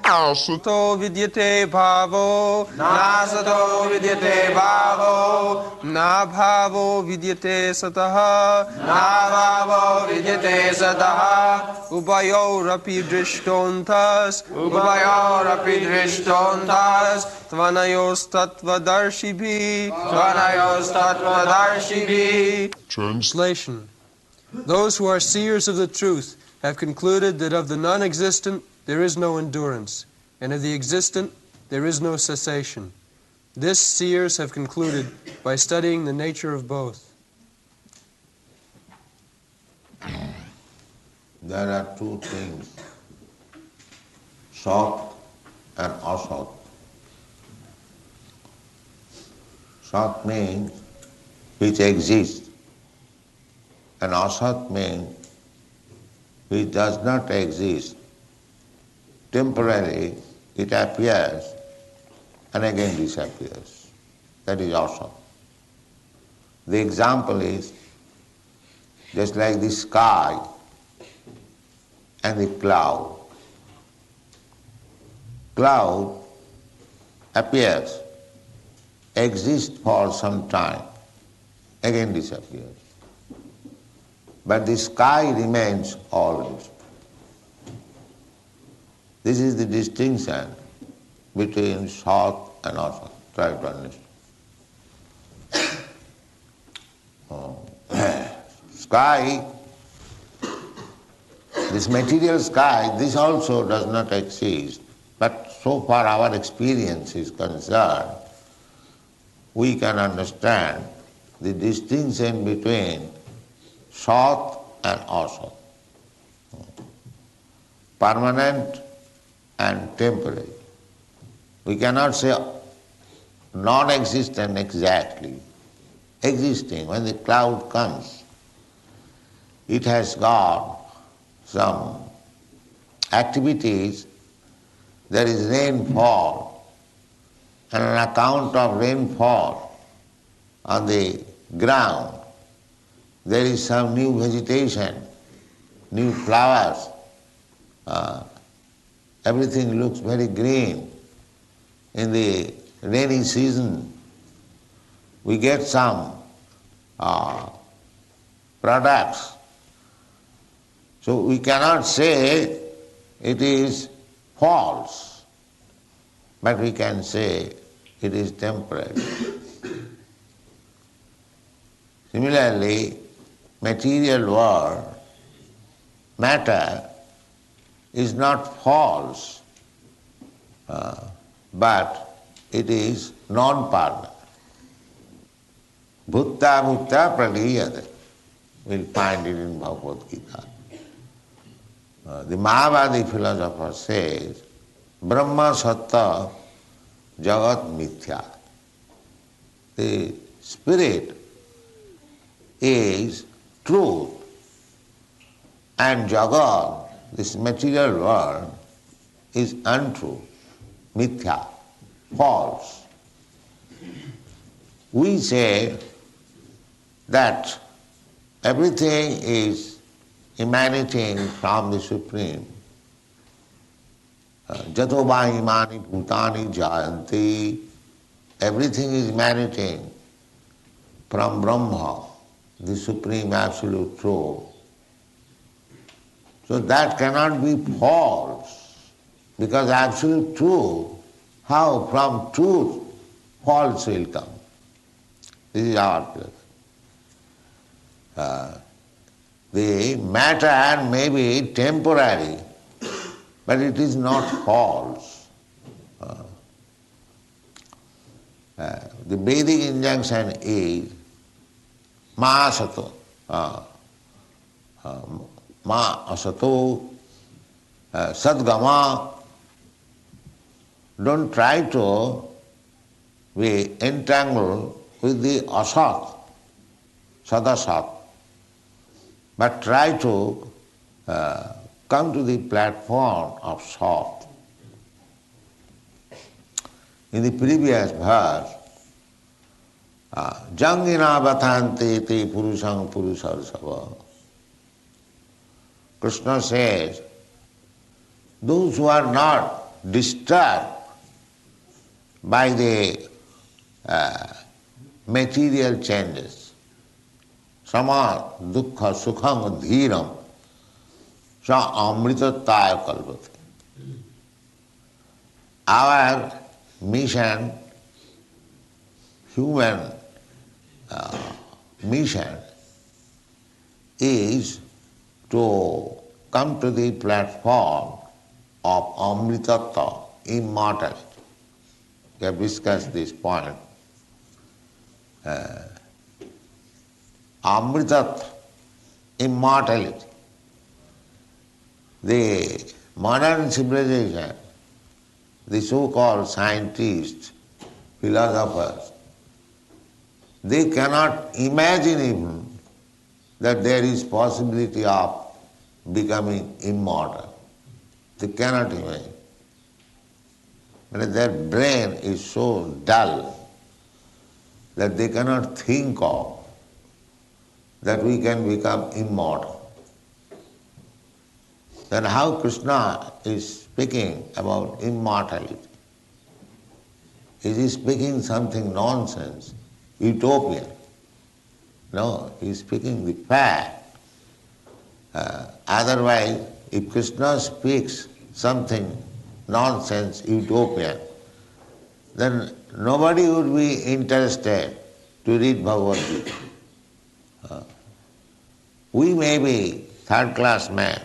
Sato vidyate bhavo, na sato vidyate bhavo, na bhavo vidyate sataha, na bhavo vidyate sataha, ubayorapi drishtontas, ubayorapi drishtontas, tvanayos tattvadarshibhi. tvanayos tattvadarshibhi. Translation. Those who are seers of the truth have concluded that of the non-existent there is no endurance, and of the existent there is no cessation. This seers have concluded by studying the nature of both. There are two things, Sat and Asat. Sat means which exists, and Asat means which does not exist. Temporarily it appears and again disappears. That is Asat. The example is just like the sky and the cloud. Cloud appears, exists for some time, again disappears. But the sky remains always. This is the distinction between Sat and Asat. Try to understand. Sky, this material sky, this also does not exist. But so far our experience is concerned, we can understand the distinction between Sat and Asat. Permanent and temporary. We cannot say non-existent exactly. Existing, when the cloud comes, it has got some activities. There is rainfall, and on account of rainfall on the ground, there is some new vegetation, new flowers. Everything looks very green. In the rainy season, we get some products. So we cannot say it is false, but we can say it is temporary. Similarly, material world, matter, is not false, but it is non-permanent. Bhutta bhutta praliyate. We'll find it in Bhagwat Geeta. The Mahavadi philosopher says, Brahma satta jagat mithya. The spirit is truth, and jagat, this material world, is untrue, mithya, false. We say that everything is emanating from the Supreme. Jato va imani bhutani jayanti. Everything is emanating from Brahma, the Supreme Absolute Truth. So that cannot be false, because absolute truth, how from truth false will come? This is our philosophy. The matter may be temporary, but it is not false. The Vedic injunction is ma asato, ma asato, sadgama. Don't try to be entangled with the asat, sadasat, but try to come to the platform of sat. In the previous verse, jangina vatante te purushang purusarsava. Krishna says, those who are not disturbed by the material changes. Sama dukkha sukham dhiram sa amritataya kalpate. Our mission, human mission, is to come to the platform of amritattva, immortality. We have discussed this point. Amritattva, immortality. The modern civilization, the so-called scientists, philosophers, they cannot imagine even that there is possibility of becoming immortal. They cannot imagine. But their brain is so dull that they cannot think of that we can become immortal. Then how Krishna is speaking about immortality? Is he speaking something nonsense, utopian? No, he is speaking the fact. Otherwise, if Krishna speaks something nonsense, utopian, then nobody would be interested to read Bhagwat Gita. We may be third-class men,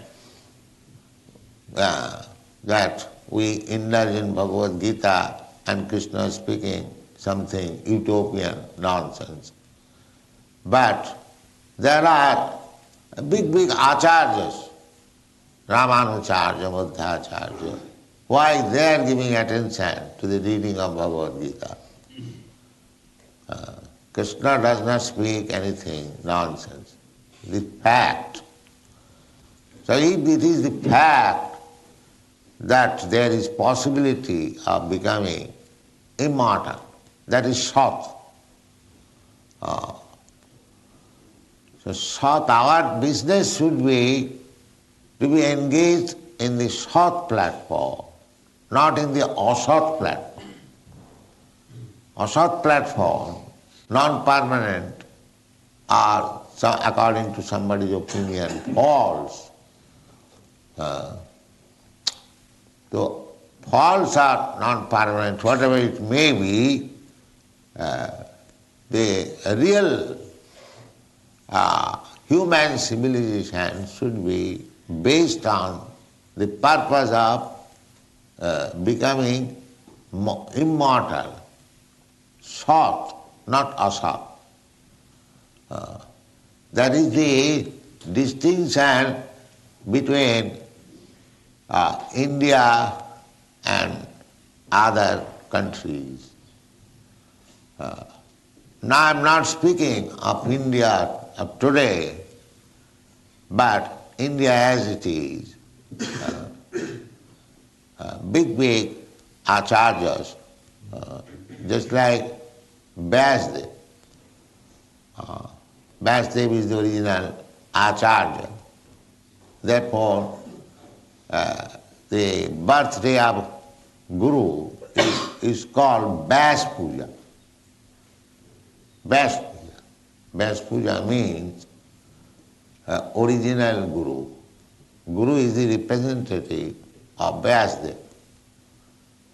that we indulge in Bhagavad Gita and Krishna speaking something utopian nonsense. But there are big acharyas, Ramanujarya, Madhvacharya. Why they are giving attention to the reading of Bhagavad Gita? Krishna does not speak anything nonsense. The fact. So if it is the fact that there is possibility of becoming immortal, that is Sat. So Sat, our business should be to be engaged in the Sat platform, not in the Asat platform. Asat platform, non-permanent, or according to somebody's opinion, false. So false or non-permanent, whatever it may be, the real human civilization should be based on the purpose of becoming immortal, Sat, not Asat. That is the distinction between India and other countries. Now I am not speaking of India of today, but India as it is. Big acharyas, just like Vyasdev. Vyasdev is the original acharya. Therefore, the birthday of Guru is called Vyas Puja. Vyas Puja. Vyas Puja means original Guru. Guru is the representative of Vyasdev.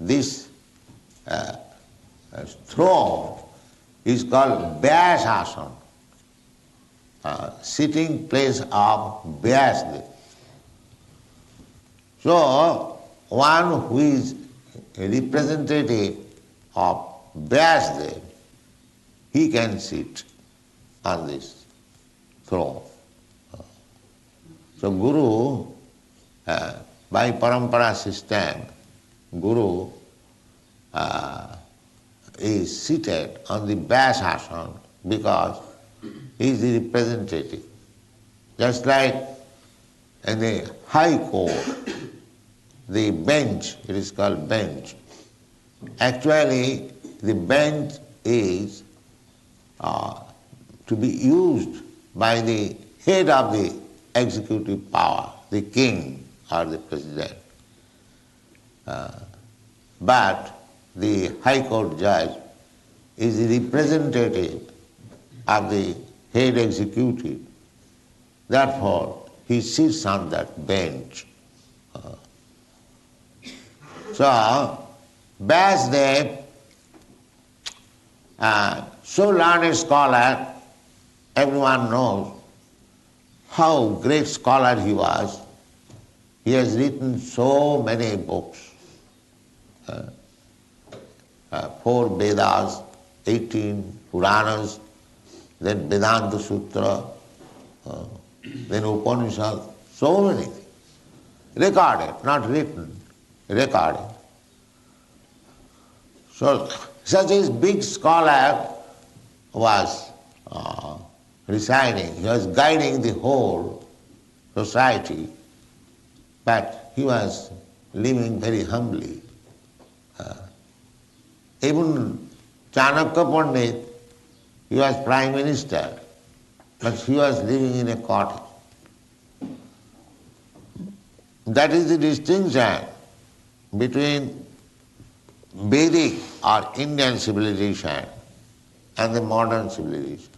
This throne is called Vyasasana, sitting place of Vyasdev. So, one who is a representative of Vyasdev, he can sit on this throne. So Guru, by parampara system, Guru is seated on the Vyasasana because he is the representative. Just like in the High Court, the bench, it is called bench. Actually, the bench is to be used by the head of the executive power, the king or the president. but the High Court judge is the representative of the head executive. Therefore, he sits on that bench. So, Vyasdev, so learned scholar, everyone knows how great scholar he was. He has written so many books, 4 Vedas, 18 Puranas, then Vedanta Sutra, then Upanishad, so many things. Recorded, not written, recorded. So, such a big scholar was residing, he was guiding the whole society, but he was living very humbly. Even Chanakya Pandit, he was prime minister, but he was living in a cottage. That is the distinction between Vedic or Indian civilization and the modern civilization.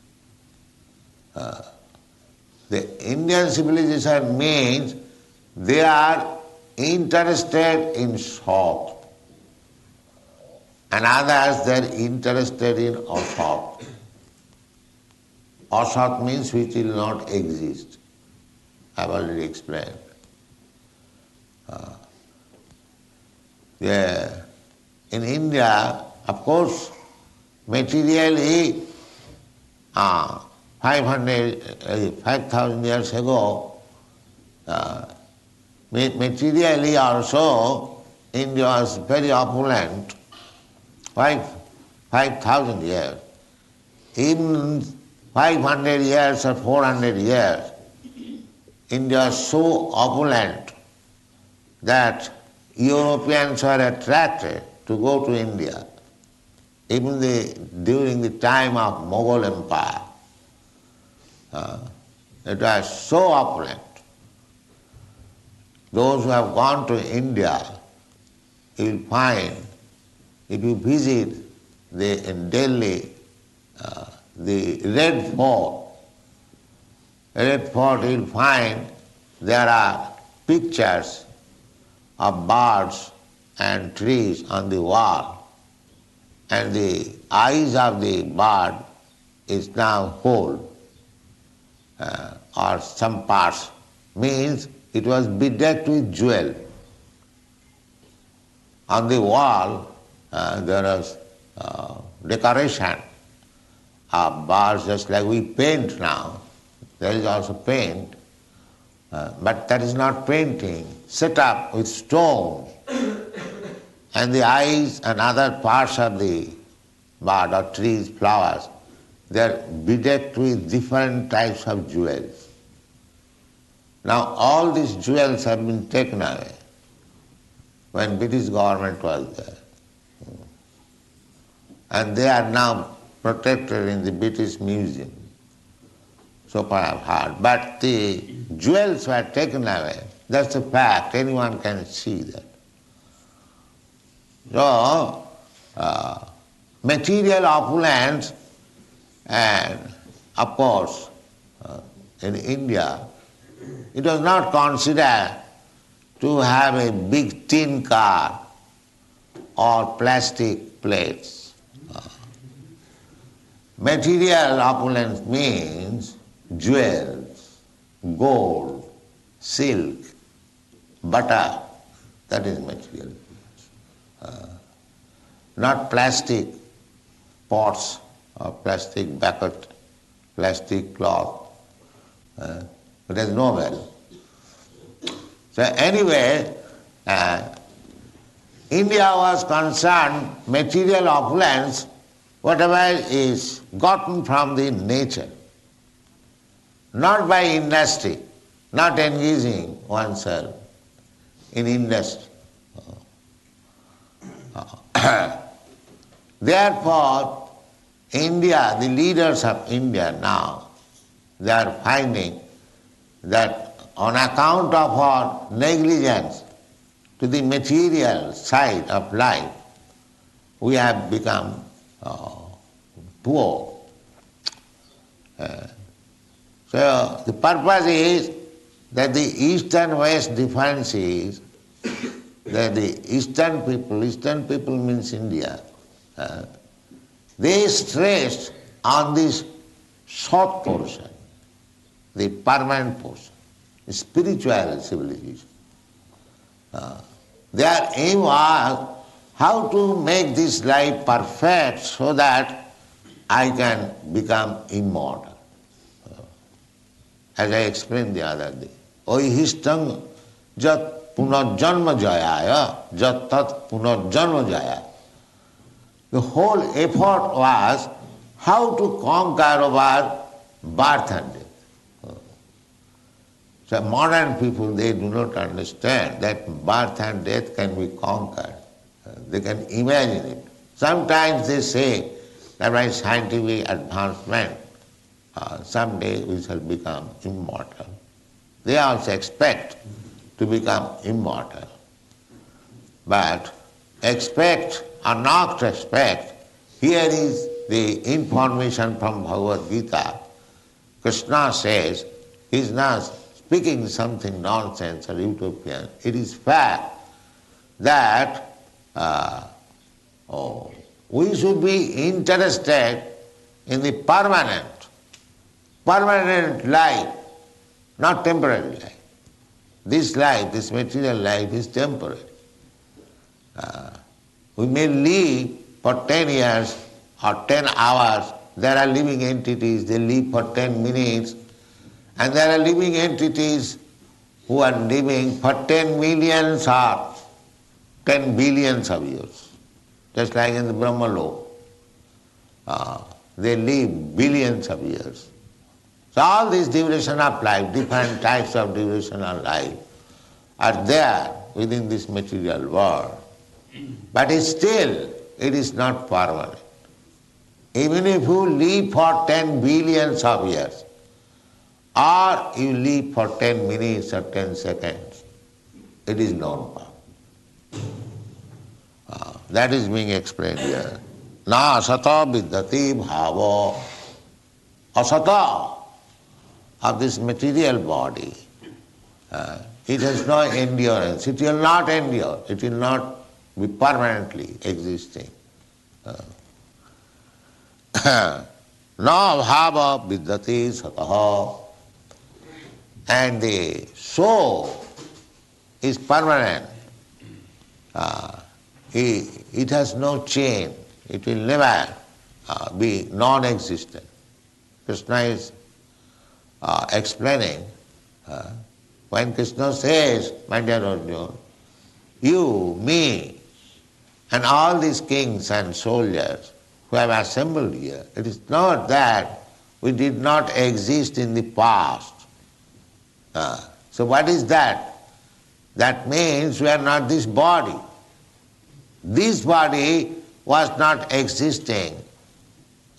The Indian civilization means they are interested in Sat, and others they are interested in Asat. Asat means which will not exist. I have already explained. In India, of course, materially, 5,000 years ago, materially also, India was very opulent. 5,000 years. In 500 years or 400 years, India was so opulent that Europeans were attracted to go to India. Even during the time of Mughal Empire, it was so opulent. Those who have gone to India, you will find, if you visit in Delhi, the Red Fort, you will find there are pictures of birds and trees on the wall, and the eyes of the bird is now whole, or some parts, means it was bedecked with jewel. On the wall there was decoration of birds, just like we paint now. There is also paint, but that is not painting, set up with stones, and the eyes and other parts of the bird or trees, flowers, they are bedecked with different types of jewels. Now all these jewels have been taken away when British government was there. And they are now protected in the British Museum. So far I've heard. But the jewels were taken away. That's a fact. Anyone can see that. So, material opulence, and of course, in India, it was not considered to have a big tin car or plastic plates. Material opulence means jewels, gold, silk, butter. That is material opulence. Not plastic pots or plastic bucket, plastic cloth. It is no value. So anyway, India was concerned material opulence, whatever is gotten from the nature, not by industry, not engaging oneself in industry. Therefore, India, the leaders of India now, they are finding that on account of our negligence to the material side of life, we have become poor. So the purpose is that the East and West difference is that the Eastern people means India, they stress on this short portion, the permanent portion, the spiritual civilization. Their aim was how to make this life perfect so that I can become immortal. As I explained the other day, Oihistang jat punarjanma jayaya, jat tat punarjanma jaya. The whole effort was how to conquer our birth and death. So modern people, they do not understand that birth and death can be conquered. They can imagine it. Sometimes they say that by scientific advancement, someday we shall become immortal. They also expect to become immortal. But expect or not expect, here is the information from Bhagwat Gita. Krishna says, he is not speaking something nonsense or utopian. It is fact that we should be interested in the permanent life, not temporary life. This life, this material life is temporary. We may live for 10 years or 10 hours. There are living entities, they live for 10 minutes. And there are living entities who are living for 10 millions or 10 billions of years. Just like in the Brahmalok. They live billions of years. So all these duration of life, different types of duration of life are there within this material world. But still, it is not permanent. Even if you live for 10 billions of years, or you live for 10 minutes or 10 seconds, it is non-permanent. That is being explained here. Na asata vidyati bhava. Asata of this material body, it has no endurance. It will not endure. It will not be permanently existing. Na bhava vidyati sataha. And the soul is permanent. It has no change. It will never be non-existent. Krishna is explaining, when Krishna says, my dear Arjuna, you, me, and all these kings and soldiers who have assembled here, it is not that we did not exist in the past. So what is that? That means we are not this body. This body was not existing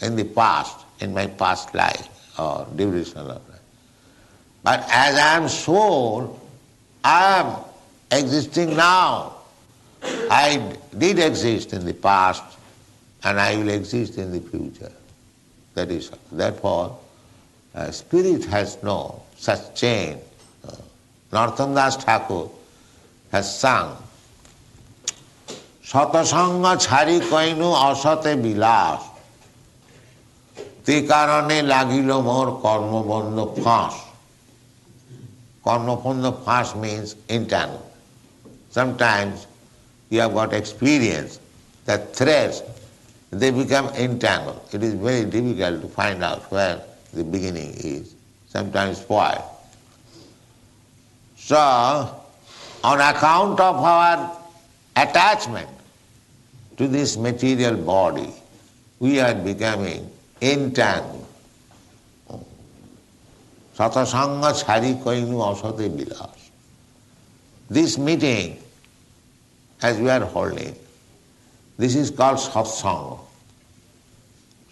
in the past, in my past life or duration of life. But as I am soul, I am existing now. I did exist in the past and I will exist in the future. That is, therefore, spirit has no such change. Narottam Das Thakur has sung, Satasanga chhari koinu asate bilas, te karane lagilo mor karmabandha phas. Karmabandha phas means entangled. Sometimes you have got experience that threads, they become entangled. It is very difficult to find out where the beginning is, sometimes spoiled. So, on account of our attachment to this material body, we are becoming entangled. Satasanga chhari koinu asate bilas. This meeting, as we are holding, this is called satsanga.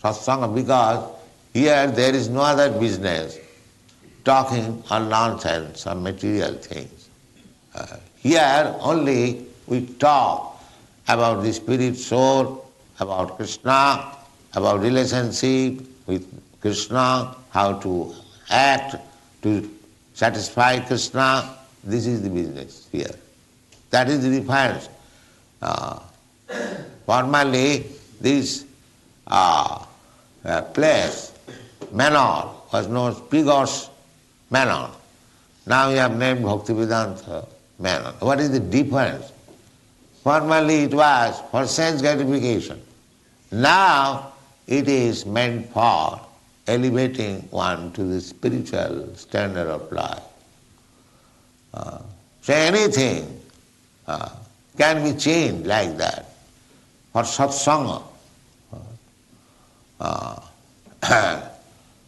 Satsanga because here there is no other business talking or nonsense or material things. Here only we talk about the spirit soul, about Krishna, about relationship with Krishna, how to act to satisfy Krishna. This is the business here. That is the difference. Formerly, this place, Manor, was known as Pigos Manor. Now we have named Bhaktivedanta Manor. What is the difference? Formerly it was for sense gratification. Now it is meant for elevating one to the spiritual standard of life. So anything can be changed like that. For satsanga,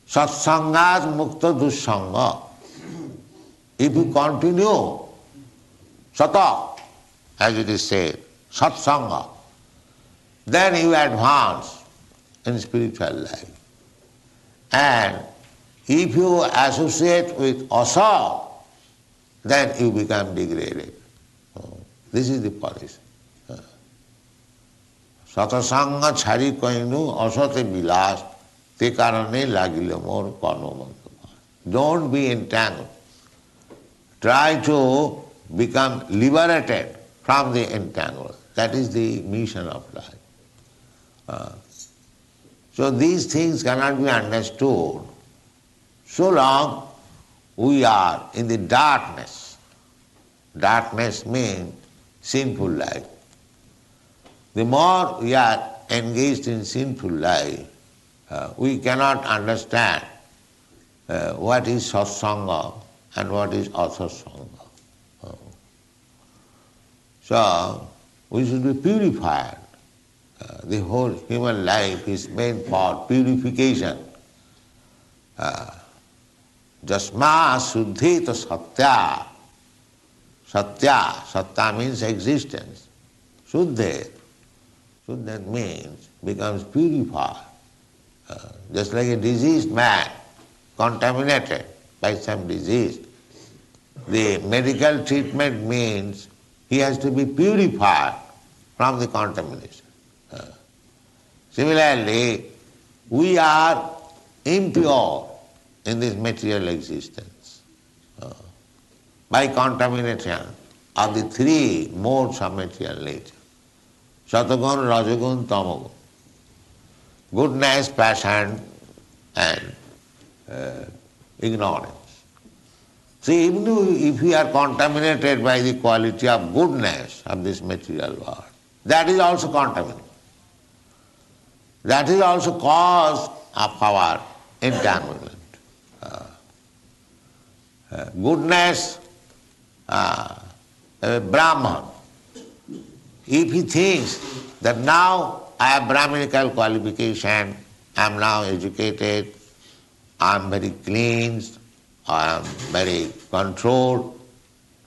satsangas mukta dussanga. If you continue sata, as it is said, satsanga, then you advance in spiritual life. And if you associate with asa, then you become degraded. This is the policy. Satasanga chari koinu asate bilas te karane lagile mor karno. Don't be entangled. Try to become liberated from the entanglement. That is the mission of life. So these things cannot be understood so long we are in the darkness. Darkness means sinful life. The more we are engaged in sinful life, we cannot understand what is satsanga and what is asasanga. So we should be purified. The whole human life is meant for purification. Jasma suddhita satya. Satya means existence. Suddhet means becomes purified. Just like a diseased man, contaminated by some disease, the medical treatment means he has to be purified from the contamination. Similarly, we are impure in this material existence by contamination of the three modes of material nature. Satagun, Rajagun, Tamagun. Goodness, passion, and ignorance. See, even if we are contaminated by the quality of goodness of this material world, that is also contaminated. That is also cause of our entanglement. Goodness, Brahman, if he thinks that now I have Brahminical qualification, I am now educated, I am very cleansed, I am very controlled,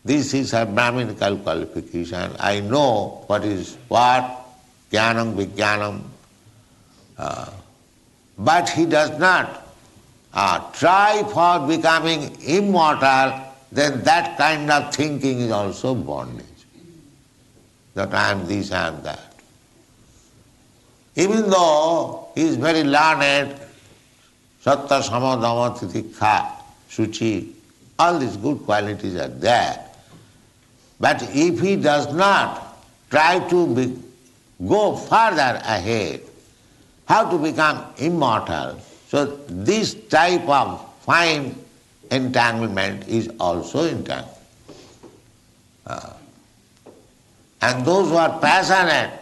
this is a Brahminical qualification, I know what is what, jnanam, vijnanam, but he does not try for becoming immortal, then that kind of thinking is also bondage. That I am this, I am that. Even though he is very learned, satta, sama, dhamma, titikha, suchi, all these good qualities are there. But if he does not try to go further ahead, how to become immortal, so this type of fine entanglement is also entangled. And those who are passionate,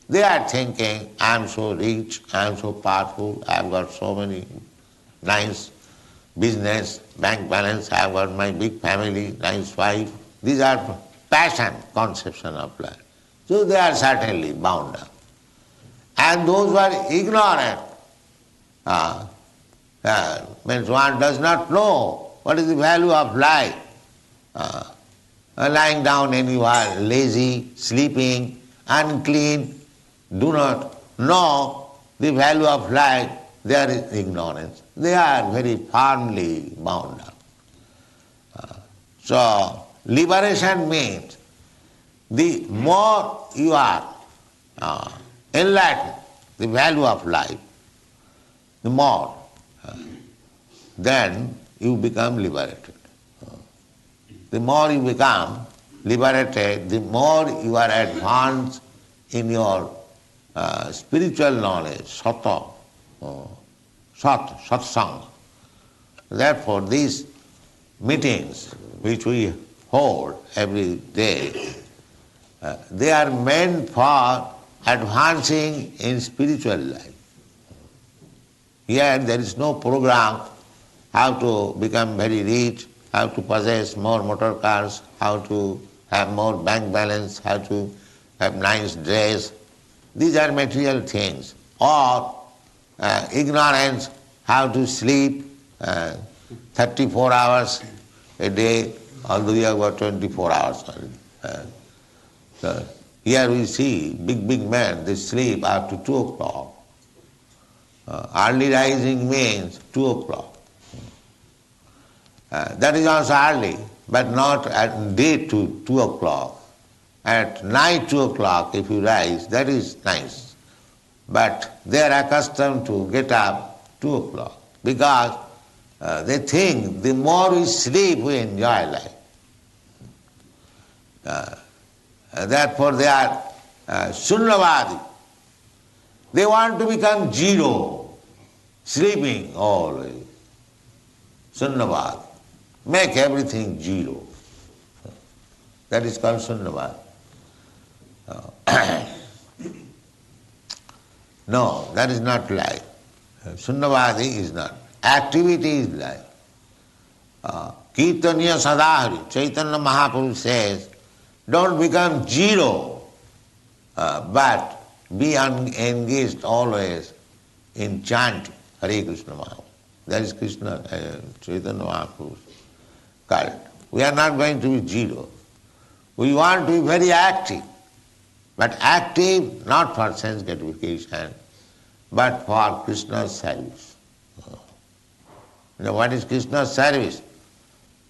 they are thinking, I am so rich, I am so powerful, I have got so many nice business, bank balance, I have got my big family, nice wife. These are passion conception of life. So they are certainly bound up. And those who are ignorant, means one does not know what is the value of life. Lying down anywhere, lazy, sleeping, unclean, do not know the value of life, there is ignorance. They are very firmly bound up. So liberation means the more you are enlightened, the value of life, the more, then you become liberated. The more you become liberated, the more you are advanced in your spiritual knowledge, satsang. Therefore, these meetings which we hold every day, they are meant for advancing in spiritual life. Here there is no program how to become very rich, how to possess more motor cars, how to have more bank balance, how to have nice dress. These are material things. Or ignorance, how to sleep 34 hours a day, although you have got 24 hours only. Here we see big men, they sleep up to 2 o'clock. Early rising means 2 o'clock. That is also early, but not at day 2 o'clock. At night 2 o'clock if you rise, that is nice. But they are accustomed to get up 2 o'clock because they think the more we sleep we enjoy life. Therefore they are Sunyavadi. They want to become zero, sleeping always. Sunyavadi. Make everything zero. That is called Sunyavadi. No, that is not life. Sunyavadi is not. Activity is life. Kirtaniya Sadahari, Chaitanya Mahaprabhu says, don't become zero, but be engaged always in chanting Hare Krishna Mahaprabhu. That is Krishna, Chaitanya Mahaprabhu's cult. We are not going to be zero. We want to be very active, but active not for sense gratification, but for Krishna's service. You know what is Krishna's service?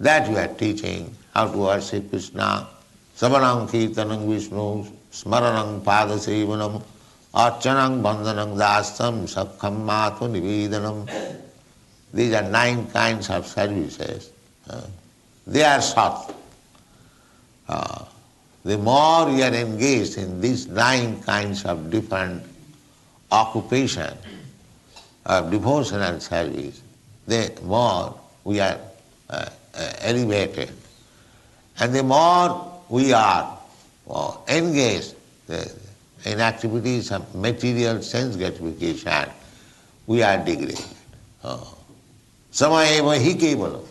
That we are teaching, how to worship Krishna. Savanam Kirtanam Vishnu, Smaranam Padasevanam, Archanam Bandhanam Dastam, Sakham Mathu Nivedanam. These are 9 kinds of services. They are short. The more you are engaged in these 9 kinds of different occupation of devotional service, the more we are elevated. And the more we are engaged in activities of material sense gratification, we are degraded. Samayeva hi kevalam.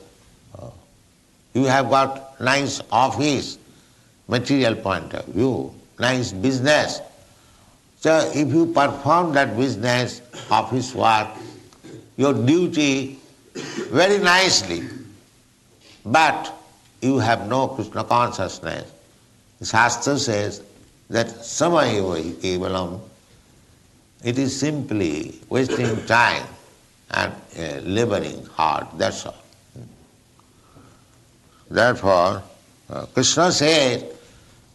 You have got nice office, material point of view, nice business. So if you perform that business, office work, your duty very nicely, but you have no Krishna consciousness, the Shastra says that samayeva hi kevalam, it is simply wasting time and laboring hard, that's all. Therefore, Krishna said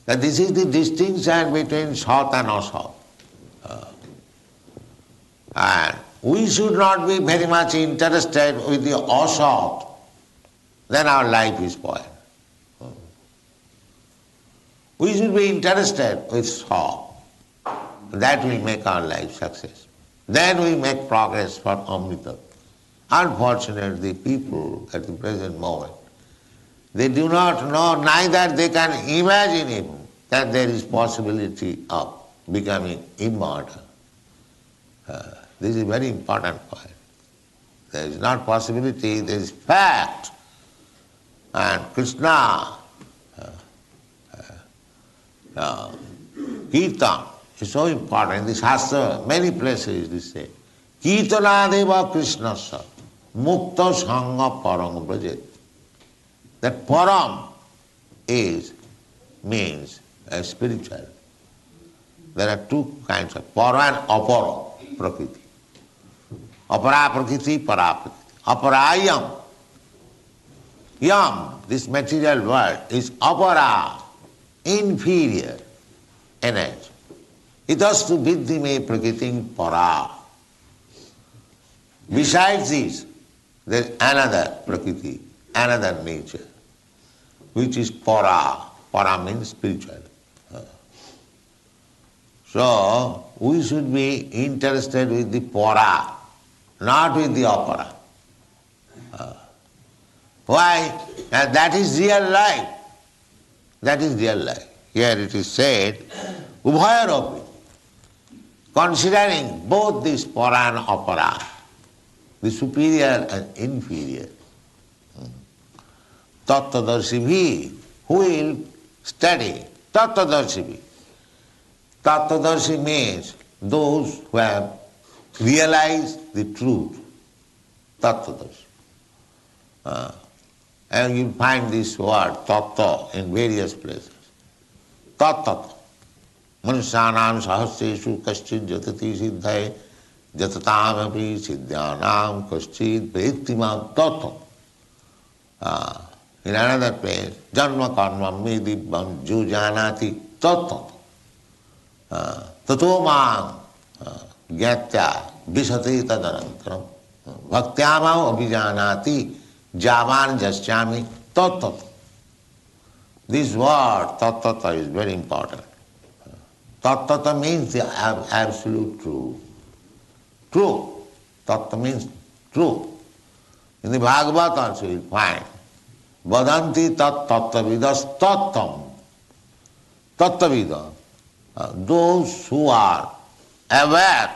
that this is the distinction between Sat and Asat. And we should not be very much interested with the Asat, then our life is spoiled. We should be interested with Sat. That will make our life success. Then we make progress for Amrita. Unfortunately, people at the present moment, they do not know, neither they can imagine even that there is possibility of becoming immortal. This is a very important point. There is not possibility, there is fact. And Krishna, Kirtan is so important. In the Shastra, many places they say, Kirtanadeva Krishnasa, Mukta Sangha Parang Brajet. That param means spiritual. There are 2 kinds of para and apara prakriti. Apara prakriti, para prakriti. Aparayam Yam, this material world, is apara, inferior energy. Itastu viddhi me prakritim para. Besides this, there is another prakriti, another nature, which is para. Para means spiritual. So, we should be interested with the para, not with the opera. Why? And that is real life. That is real life. Here it is said, ubhayaropi, considering both this para and opera, the superior and inferior. Tattvadarshibhi, who will study Tattvadarshibhi. Tattvadarshi means those who have realized the truth. Tattvadarshi. And you find this word tattva in various places. Tattva. Manusyanam sahasreshu kaschid jatati siddhai jatatam api siddhyanam kaschid prettimam tattva. In another place, janma karma medibam jujanati tattva. Tato mang gyatya visati tadanantaram bhaktyamam abhijanati javan jasyami tattva. This word tattva is very important. Tattva means the absolute truth. True. Tattva means true. In the Bhagwat also you find vadanti tat tattvavidas tattvam. Tattavida. Those who are aware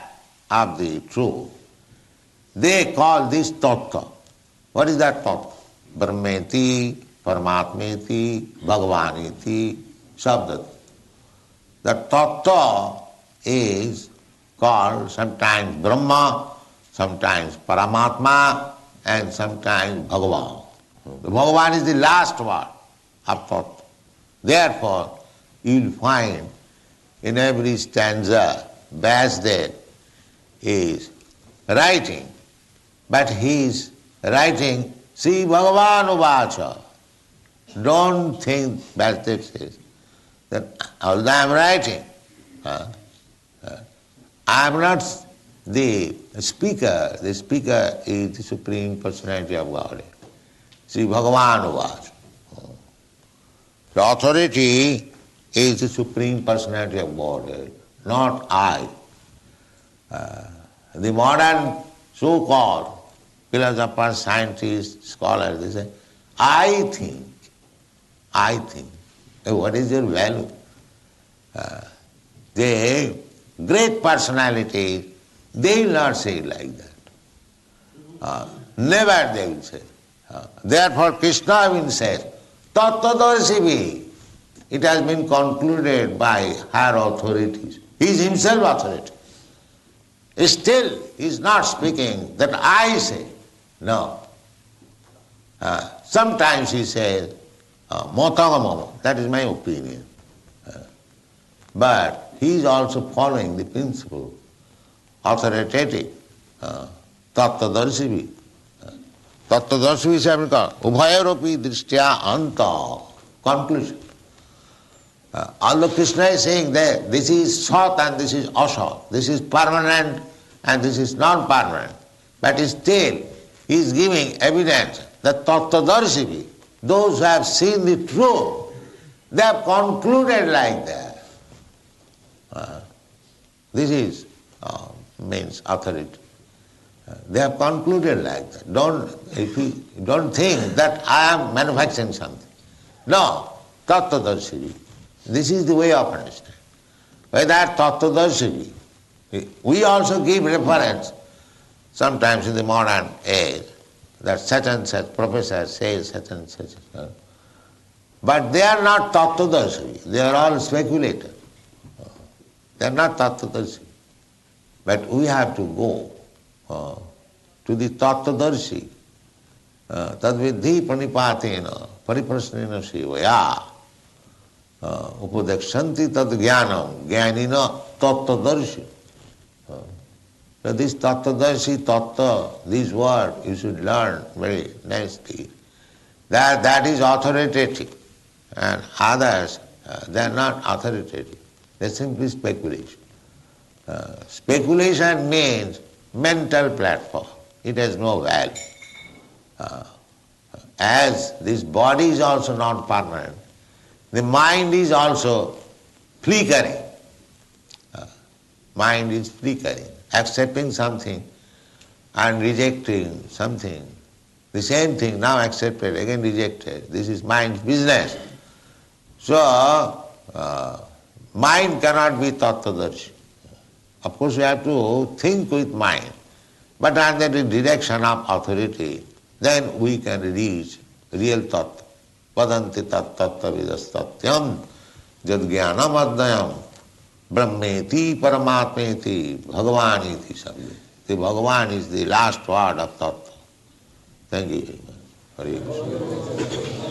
of the truth, they call this tattva. What is that tattva? Brahmeti, Paramatmeti, Bhagavaniti, Shabdati. The tattva is called sometimes Brahma, sometimes Paramatma, and sometimes Bhagavan. The Bhagavan is the last word of tattva. Therefore, you will find in every stanza, Vyasdev is writing, but he is writing Sri Bhagavan Uvacha. Don't think, Vyasdev says, that although I am writing, I am not the speaker is the Supreme Personality of Godhead. Sri Bhagavan Uvacha. The authority is the Supreme Personality of Godhead, not I. The modern so-called philosophers, scientists, scholars, they say, I think. What is your value? The great personalities, they will not say it like that. Never they will say. Therefore Krishna will say, Tattvadarshibhi. It has been concluded by higher authorities. He is himself authority. Still, he is not speaking that I say. No. Sometimes he says, Motagamama, that is my opinion. But he is also following the principle, authoritative, Tattvadarshibhi. Tattvadarshibhi is Ubhayaropi Drishtya Anta. Conclusion. Although Krishna is saying that this is Sat and this is Asat, this is permanent and this is non-permanent, but still he is giving evidence that Tattvadarshibhi, those who have seen the truth, they have concluded like that. This is means authority. They have concluded like that. Don't think that I am manufacturing something. No, Tattvadarshibhi. This is the way of understanding. By that Tattvadarshibhi, we also give reference sometimes in the modern age that such and such professor says such and such. But they are not Tattvadarshibhi. They are all speculators. They are not Tattvadarshibhi. But we have to go to the Tattvadarshi. Tadvidhi pranipatena pariprasnena shivaya. Upadekshanti tad jnanam jnanina tattvadarshi. So this tattvadarshi, tattva, this word you should learn very nicely. That is authoritative. And others, they are not authoritative. They are simply speculation. Speculation means mental platform. It has no value. As this body is also not permanent, the mind is also flickering. Mind is flickering, accepting something and rejecting something. The same thing, now accepted, again rejected. This is mind's business. So, mind cannot be tattvadarshi. Of course, we have to think with mind, but under the direction of authority, then we can reach real tattva. Vadanti tat tattva vidastatyam jad jnanam adnayam brahmeti paramatmeti bhagavaniti sabde. The Bhagavan is the last word of tattva. Thank you very much. Hare Krishna.